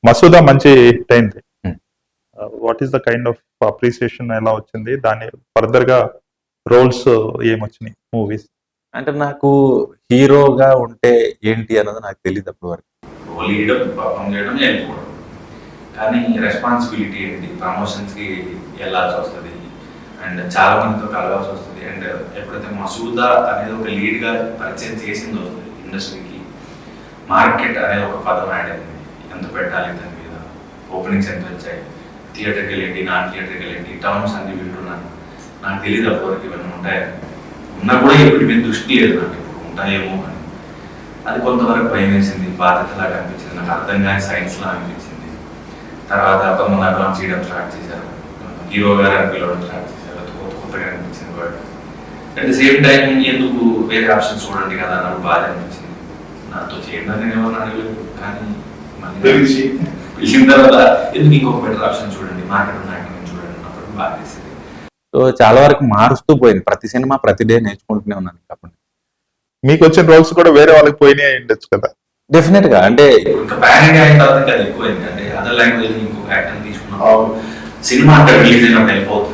మసూదా మంచి హిట్ అయింది. What is the kind of appreciation ఎలా వచ్చింది, దాని ఫర్దర్ గా రోల్స్ ఏమొచ్చినాయి మూవీస్? అంటే నాకు హీరోగా ఉంటే ఏంటి అన్నది నాకు తెలియదు అప్పటి వరకు. రోల్ ఇవ్వడం, పర్ఫామ్ చేయడం, వెళ్ళిపోవడం. కానీ రెస్పాన్సిబిలిటీ ఏంటి, ప్రమోషన్స్కి వెళ్ళాల్సి వస్తుంది అండ్ చాలా మందితో కలవాల్సి వస్తుంది. అండ్ ఎప్పుడైతే మసూదా అనేది ఒక లీడ్గా పరిచయం చేసిందో ఇండస్ట్రీకి, మార్కెట్ అనేది ఒక పదం యాడ్ అయింది. ఎంత పెట్టాలి దాని మీద, ఓపెనింగ్స్ ఎంత వచ్చాయి, థియేటర్కి వెళ్ళండి, నాన్ థియేటర్కి వెళ్ళండి, టర్మ్స్ అన్ని వింటున్నాను. నాకు తెలియదు అప్పటివరకు ఇవన్నీ ఉంటాయని. ఉన్నా కూడా ఇప్పుడు మీద దృష్టి లేదు నాకు, ఇప్పుడు ఉంటాయేమో అని. అది కొంతవరకు భయం వేసింది, బాధ్యతలాగా అనిపించింది, నాకు అర్థం కాని సైన్స్లా అనిపించింది. తర్వాత కొంతమంది అడ్వాన్స్ చేయడం స్టార్ట్ చేశారు, హీరో గారు అని పిలవడం స్టార్ట్ చేశారు. అది కొత్తగా అనిపించింది word. At the same time ఎందుకు వేరే ఆప్షన్స్ చూడండి కదా అన్నప్పుడు బాధ అనిపించింది. నాతో చేయడం నేను ఎవరిని అడగలేదు, కానీ పిలిచిన తర్వాత ఎందుకు ఇంకొక బెటర్ ఆప్షన్ చూడండి, మార్కెట్ ఉన్న యాక్టింగ్ చూడండి అన్నప్పుడు బాగా చేసింది. సో చాలా వరకు మారుస్తూ పోయింది, ప్రతి సినిమా ప్రతి డే నేర్చుకుంటూనే ఉన్నాను. కాబట్టి మీకు వచ్చిన రోల్స్ కూడా వేరే వాళ్ళకి పోయినాయి ఉండొచ్చు కదా? డెఫినెట్ గా. అంటే ఇంకా ప్యాన్ ఇండియా అయిన తర్వాత అది ఎక్కువైంది. అంటే అదర్ లాంగ్వేజ్ ఇంకొక యాక్టర్ తీసుకున్నప్పుడు సినిమా అక్కడ రిలీజ్ అయినప్పుడు వెళ్ళిపోతుంది.